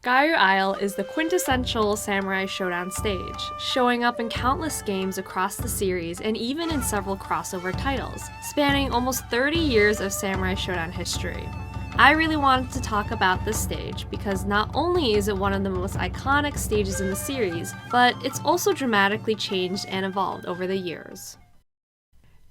Gairyu Isle is the quintessential Samurai Shodown stage, showing up in countless games across the series and even in several crossover titles, spanning almost 30 years of Samurai Shodown history. I really wanted to talk about this stage because not only is it one of the most iconic stages in the series, but it's also dramatically changed and evolved over the years.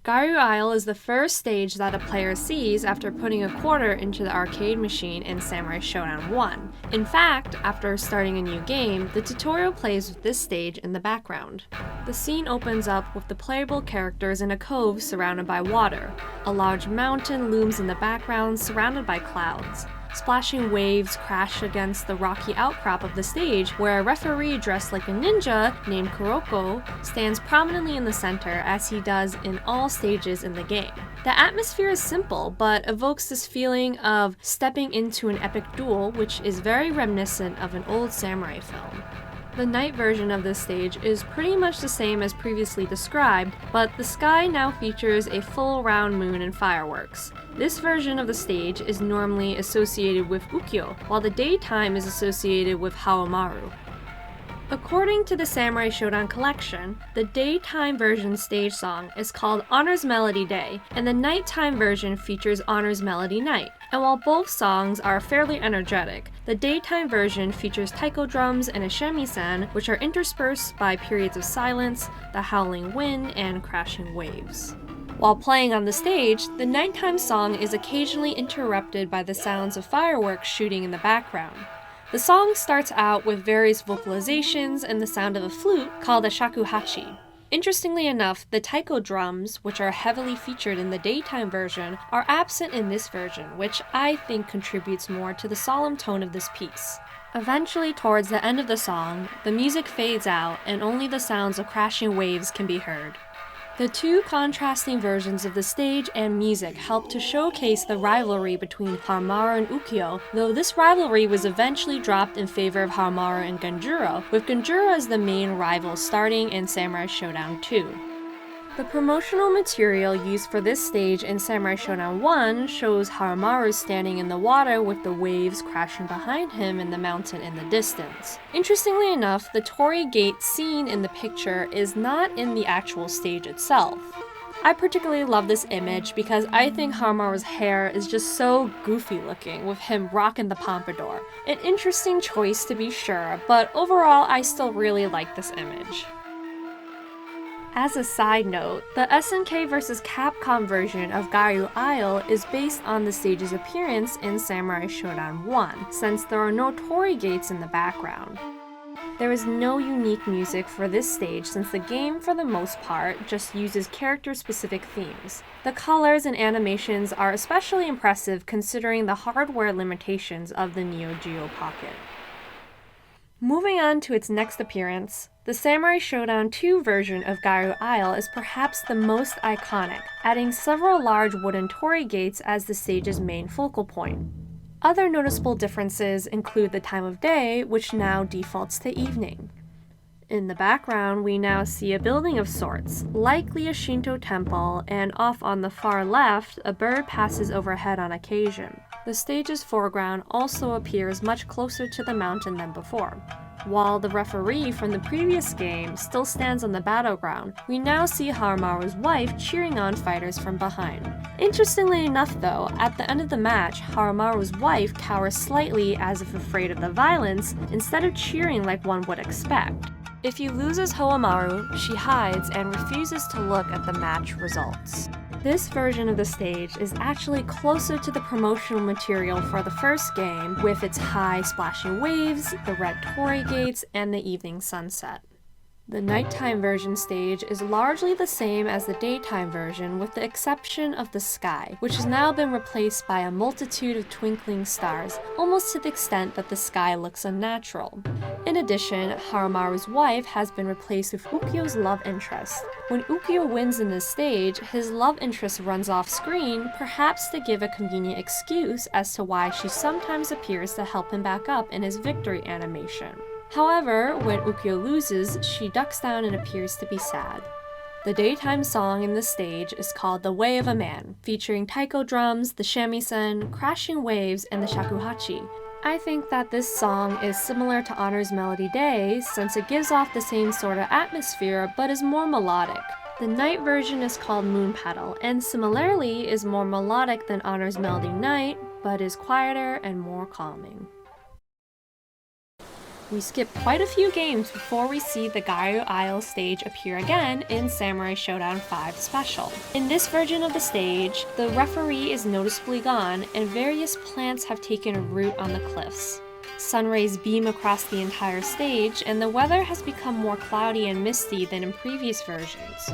Gairyu Isle is the first stage that a player sees after putting a quarter into the arcade machine in Samurai Shodown 1. In fact, after starting a new game, the tutorial plays with this stage in the background. The scene opens up with the playable characters in a cove surrounded by water. A large mountain looms in the background surrounded by clouds. Splashing waves crash against the rocky outcrop of the stage, where a referee dressed like a ninja named Kuroko stands prominently in the center as he does in all stages in the game. The atmosphere is simple, but evokes this feeling of stepping into an epic duel, which is very reminiscent of an old samurai film. The night version of this stage is pretty much the same as previously described, but the sky now features a full round moon and fireworks. This version of the stage is normally associated with Ukiyo, while the daytime is associated with Haomaru. According to the Samurai Shodown collection, the daytime version stage song is called Honor's Melody Day, and the nighttime version features Honor's Melody Night. And while both songs are fairly energetic, the daytime version features taiko drums and a shamisen, which are interspersed by periods of silence, the howling wind, and crashing waves. While playing on the stage, the nighttime song is occasionally interrupted by the sounds of fireworks shooting in the background. The song starts out with various vocalizations and the sound of a flute called a shakuhachi. Interestingly enough, the taiko drums, which are heavily featured in the daytime version, are absent in this version, which I think contributes more to the solemn tone of this piece. Eventually, towards the end of the song, the music fades out and only the sounds of crashing waves can be heard. The two contrasting versions of the stage and music help to showcase the rivalry between Haomaru and Ukiyo, though this rivalry was eventually dropped in favor of Haomaru and Genjuro, with Genjuro as the main rival starting in Samurai Shodown 2. The promotional material used for this stage in Samurai Shodown 1 shows Haomaru standing in the water with the waves crashing behind him in the mountain in the distance. Interestingly enough, the torii gate seen in the picture is not in the actual stage itself. I particularly love this image because I think Haomaru's hair is just so goofy looking with him rocking the pompadour. An interesting choice to be sure, but overall I still really like this image. As a side note, the SNK vs. Capcom version of Gairyu Isle is based on the stage's appearance in Samurai Shodown 1, since there are no torii gates in the background. There is no unique music for this stage since the game, for the most part, just uses character-specific themes. The colors and animations are especially impressive considering the hardware limitations of the Neo Geo Pocket. Moving on to its next appearance, the Samurai Shodown 2 version of Gairyu Isle is perhaps the most iconic, adding several large wooden torii gates as the stage's main focal point. Other noticeable differences include the time of day, which now defaults to evening. In the background, we now see a building of sorts, likely a Shinto temple, and off on the far left, a bird passes overhead on occasion. The stage's foreground also appears much closer to the mountain than before. While the referee from the previous game still stands on the battleground, we now see Haomaru's wife cheering on fighters from behind. Interestingly enough though, at the end of the match, Haomaru's wife cowers slightly as if afraid of the violence, instead of cheering like one would expect. If he loses Haomaru, she hides and refuses to look at the match results. This version of the stage is actually closer to the promotional material for the first game, with its high splashing waves, the red torii gates, and the evening sunset. The nighttime version stage is largely the same as the daytime version with the exception of the sky, which has now been replaced by a multitude of twinkling stars, almost to the extent that the sky looks unnatural. In addition, Haomaru's wife has been replaced with Ukiyo's love interest. When Ukiyo wins in this stage, his love interest runs off screen, perhaps to give a convenient excuse as to why she sometimes appears to help him back up in his victory animation. However, when Ukiyo loses, she ducks down and appears to be sad. The daytime song in the stage is called The Way of a Man, featuring taiko drums, the shamisen, crashing waves, and the shakuhachi. I think that this song is similar to Honor's Melody Day since it gives off the same sort of atmosphere but is more melodic. The night version is called Moon Petal and similarly is more melodic than Honor's Melody Night but is quieter and more calming. We skip quite a few games before we see the Gairyu Isle stage appear again in Samurai Shodown 5 Special. In this version of the stage, the referee is noticeably gone and various plants have taken root on the cliffs. Sun rays beam across the entire stage and the weather has become more cloudy and misty than in previous versions.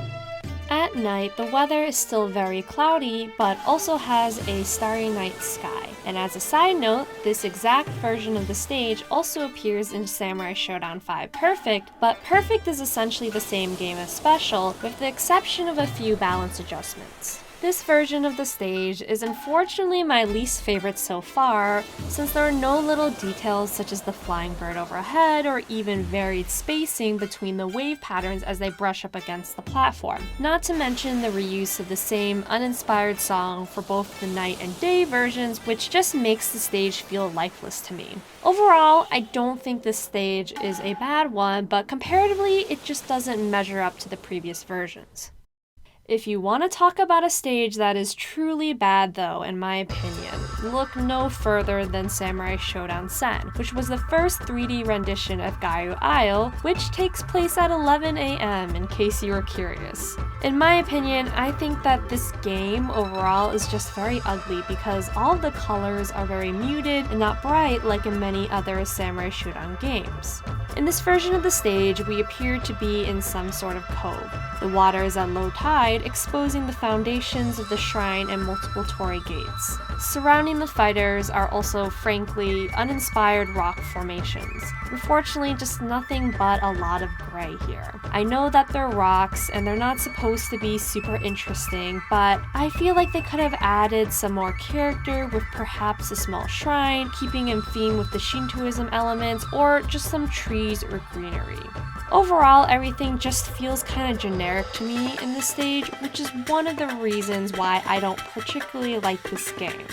At night, the weather is still very cloudy, but also has a starry night sky. And as a side note, this exact version of the stage also appears in Samurai Shodown 5 Perfect, but Perfect is essentially the same game as Special, with the exception of a few balance adjustments. This version of the stage is unfortunately my least favorite so far, since there are no little details such as the flying bird overhead or even varied spacing between the wave patterns as they brush up against the platform. Not to mention the reuse of the same uninspired song for both the night and day versions, which just makes the stage feel lifeless to me. Overall, I don't think this stage is a bad one, but comparatively, it just doesn't measure up to the previous versions. If you want to talk about a stage that is truly bad though, in my opinion, look no further than Samurai Shodown Sen, which was the first 3D rendition of Gairyu Isle, which takes place at 11 AM in case you were curious. In my opinion, I think that this game overall is just very ugly because all of the colors are very muted and not bright like in many other Samurai Shodown games. In this version of the stage, we appear to be in some sort of cove. The water is at low tide, exposing the foundations of the shrine and multiple torii gates. Surrounding the fighters are also, frankly, uninspired rock formations. Unfortunately, just nothing but a lot of gray here. I know that they're rocks and they're not supposed to be super interesting, but I feel like they could have added some more character with perhaps a small shrine, keeping in theme with the Shintoism elements, or just some trees or greenery. Overall, everything just feels kind of generic to me in this stage, which is one of the reasons why I don't particularly like this game.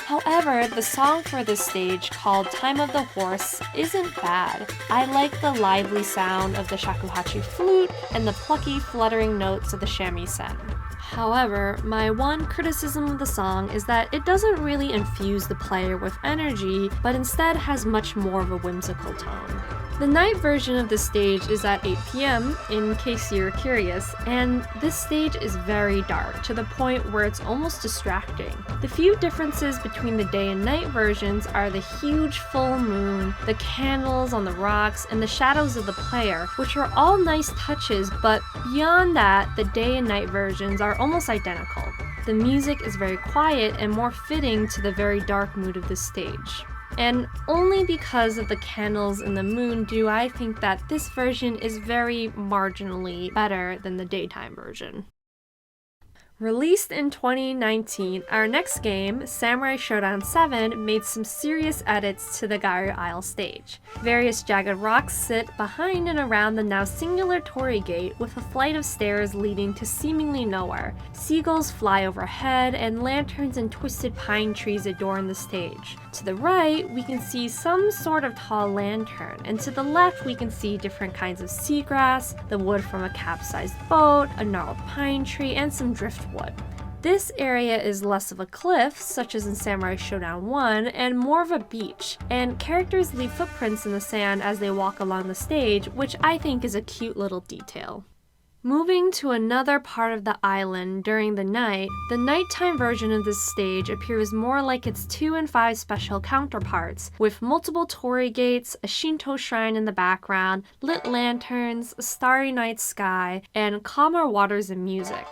However, the song for this stage, called Time of the Horse, isn't bad. I like the lively sound of the shakuhachi flute and the plucky, fluttering notes of the shamisen. However, my one criticism of the song is that it doesn't really infuse the player with energy, but instead has much more of a whimsical tone. The night version of the stage is at 8 PM, in case you're curious, and this stage is very dark, to the point where it's almost distracting. The few differences between the day and night versions are the huge full moon, the candles on the rocks, and the shadows of the player, which are all nice touches, but beyond that, the day and night versions are almost identical. The music is very quiet and more fitting to the very dark mood of the stage. And only because of the candles and the moon do I think that this version is very marginally better than the daytime version. Released in 2019, our next game, Samurai Shodown 7, made some serious edits to the Gairyu Isle stage. Various jagged rocks sit behind and around the now singular torii gate with a flight of stairs leading to seemingly nowhere. Seagulls fly overhead and lanterns and twisted pine trees adorn the stage. To the right, we can see some sort of tall lantern, and to the left we can see different kinds of seagrass, the wood from a capsized boat, a gnarled pine tree, and some driftwood. This area is less of a cliff, such as in Samurai Shodown 1, and more of a beach, and characters leave footprints in the sand as they walk along the stage, which I think is a cute little detail. Moving to another part of the island during the night, the nighttime version of this stage appears more like its 2 and 5 special counterparts, with multiple torii gates, a Shinto shrine in the background, lit lanterns, a starry night sky, and calmer waters and music.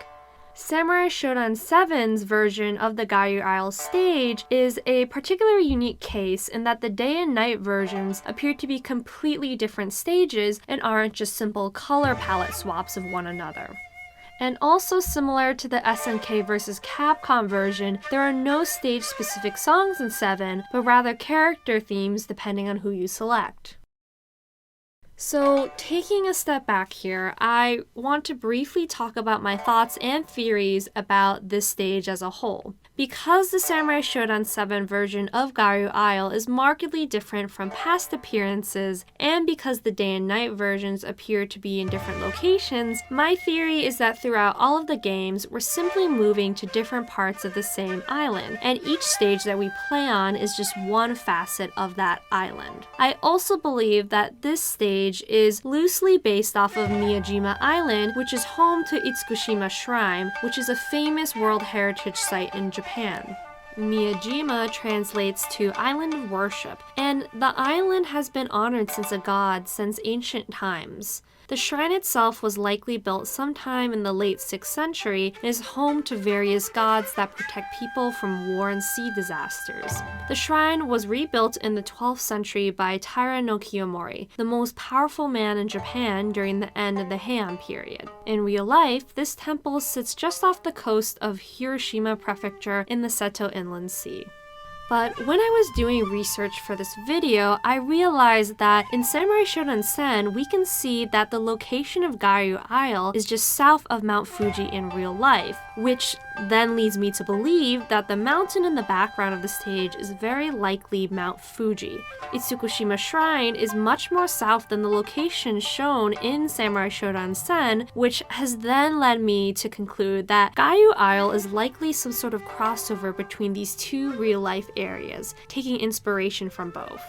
Samurai Shodown 7's version of the Gairyu Isle stage is a particularly unique case in that the day and night versions appear to be completely different stages and aren't just simple color palette swaps of one another. And also similar to the SNK vs. Capcom version, there are no stage-specific songs in 7, but rather character themes depending on who you select. So, taking a step back here, I want to briefly talk about my thoughts and theories about this stage as a whole. Because the Samurai Shodown 7 version of Gairyu Isle is markedly different from past appearances, and because the day and night versions appear to be in different locations, my theory is that throughout all of the games, we're simply moving to different parts of the same island, and each stage that we play on is just one facet of that island. I also believe that this stage is loosely based off of Miyajima Island, which is home to Itsukushima Shrine, which is a famous World Heritage Site in Japan. Miyajima translates to island of worship, and the island has been honored since a god since ancient times. The shrine itself was likely built sometime in the late 6th century and is home to various gods that protect people from war and sea disasters. The shrine was rebuilt in the 12th century by Taira no Kiyomori, the most powerful man in Japan during the end of the Heian period. In real life, this temple sits just off the coast of Hiroshima Prefecture in the Seto Inland Sea. But when I was doing research for this video, I realized that in Samurai Shodown Sen, we can see that the location of Gairyu Isle is just south of Mount Fuji in real life, which then leads me to believe that the mountain in the background of the stage is very likely Mount Fuji. Itsukushima Shrine is much more south than the location shown in Samurai Shodown Sen, which has then led me to conclude that Gairyu Isle is likely some sort of crossover between these two real-life areas, taking inspiration from both.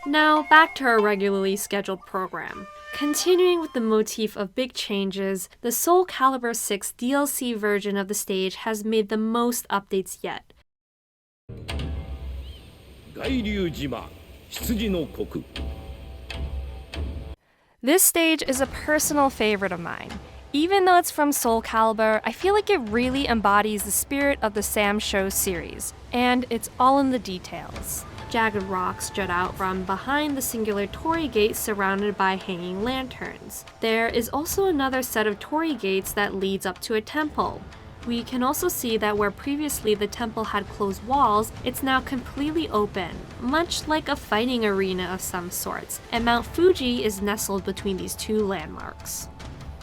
Now, back to our regularly scheduled program. Continuing with the motif of big changes, the Soul Calibur 6 DLC version of the stage has made the most updates yet. This stage is a personal favorite of mine. Even though it's from Soul Calibur, I feel like it really embodies the spirit of the Sam Show series, and it's all in the details. Jagged rocks jut out from behind the singular torii gate surrounded by hanging lanterns. There is also another set of torii gates that leads up to a temple. We can also see that where previously the temple had closed walls, it's now completely open, much like a fighting arena of some sorts, and Mount Fuji is nestled between these two landmarks.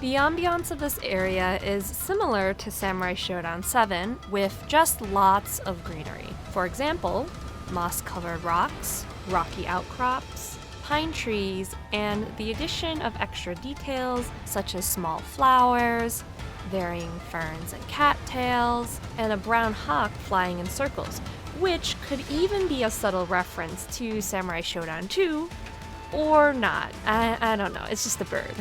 The ambiance of this area is similar to Samurai Shodown 7, with just lots of greenery. For example, moss-covered rocks, rocky outcrops, pine trees, and the addition of extra details such as small flowers, varying ferns and cattails, and a brown hawk flying in circles, which could even be a subtle reference to Samurai Shodown 2, or not. I don't know, it's just a bird.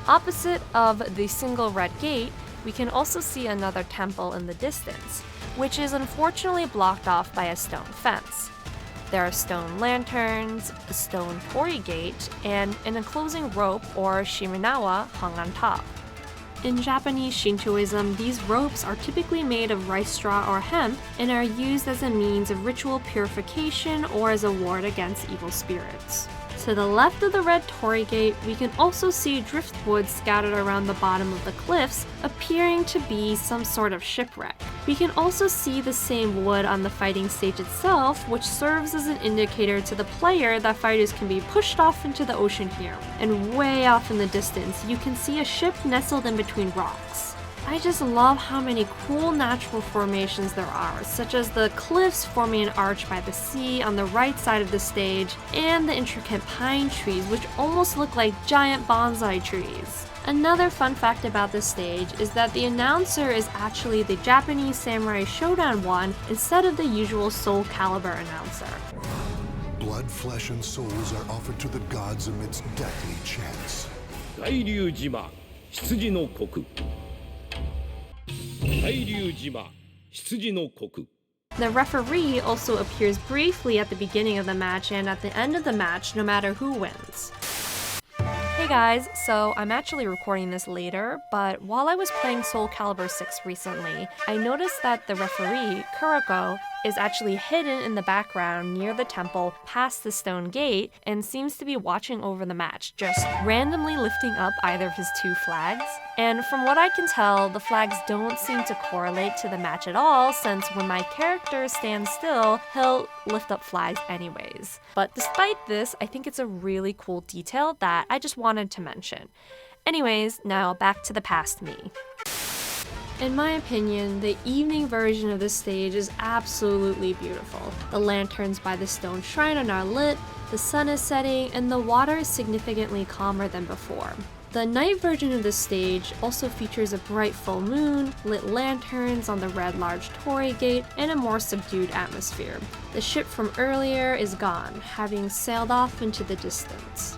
Opposite of the single red gate, we can also see another temple in the distance, which is unfortunately blocked off by a stone fence. There are stone lanterns, a stone torii gate, and an enclosing rope or shiminawa hung on top. In Japanese Shintoism, these ropes are typically made of rice straw or hemp and are used as a means of ritual purification or as a ward against evil spirits. To the left of the red torii gate, we can also see driftwood scattered around the bottom of the cliffs, appearing to be some sort of shipwreck. We can also see the same wood on the fighting stage itself, which serves as an indicator to the player that fighters can be pushed off into the ocean here. And way off in the distance, you can see a ship nestled in between rocks. I just love how many cool natural formations there are, such as the cliffs forming an arch by the sea on the right side of the stage, and the intricate pine trees, which almost look like giant bonsai trees. Another fun fact about this stage is that the announcer is actually the Japanese Samurai Shodown one instead of the usual Soul Calibur announcer. Blood, flesh, and souls are offered to the gods amidst deathly chants. Gairyu Jima, Hitsuji no Koku. Gairyu Jima, Hitsuji no Koku. The referee also appears briefly at the beginning of the match and at the end of the match, no matter who wins. Hey guys, so I'm actually recording this later, but while I was playing Soul Calibur 6 recently, I noticed that the referee, Kuroko, is actually hidden in the background near the temple past the stone gate and seems to be watching over the match, just randomly lifting up either of his two flags. And from what I can tell, the flags don't seem to correlate to the match at all, since when my character stands still, he'll lift up flags anyways. But despite this, I think it's a really cool detail that I just wanted to mention. Anyways, now back to the past me. In my opinion, the evening version of this stage is absolutely beautiful. The lanterns by the stone shrine are lit, the sun is setting, and the water is significantly calmer than before. The night version of this stage also features a bright full moon, lit lanterns on the red large torii gate, and a more subdued atmosphere. The ship from earlier is gone, having sailed off into the distance.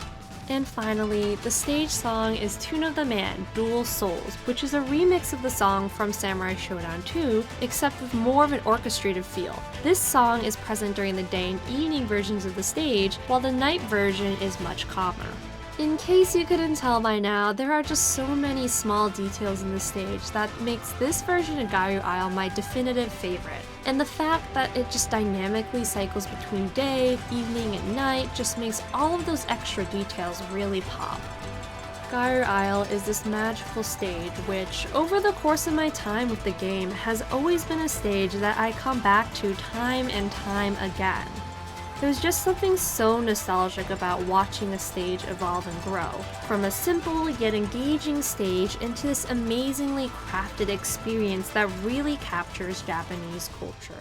And finally, the stage song is Tune of the Man, Dual Souls, which is a remix of the song from Samurai Shodown 2, except with more of an orchestrated feel. This song is present during the day and evening versions of the stage, while the night version is much calmer. In case you couldn't tell by now, there are just so many small details in the stage that makes this version of Gairyu Isle my definitive favorite. And the fact that it just dynamically cycles between day, evening, and night just makes all of those extra details really pop. Gairyu Isle is this magical stage which, over the course of my time with the game, has always been a stage that I come back to time and time again. There's just something so nostalgic about watching a stage evolve and grow, from a simple yet engaging stage into this amazingly crafted experience that really captures Japanese culture.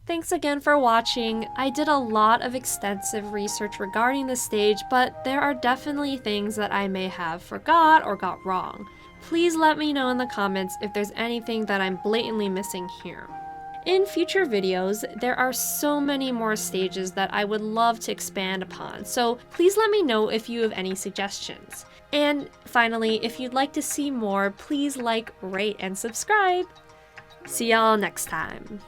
Thanks again for watching. I did a lot of extensive research regarding the stage, but there are definitely things that I may have forgot or got wrong. Please let me know in the comments if there's anything that I'm blatantly missing here. In future videos, there are so many more stages that I would love to expand upon, so please let me know if you have any suggestions. And finally, if you'd like to see more, please like, rate, and subscribe. See y'all next time.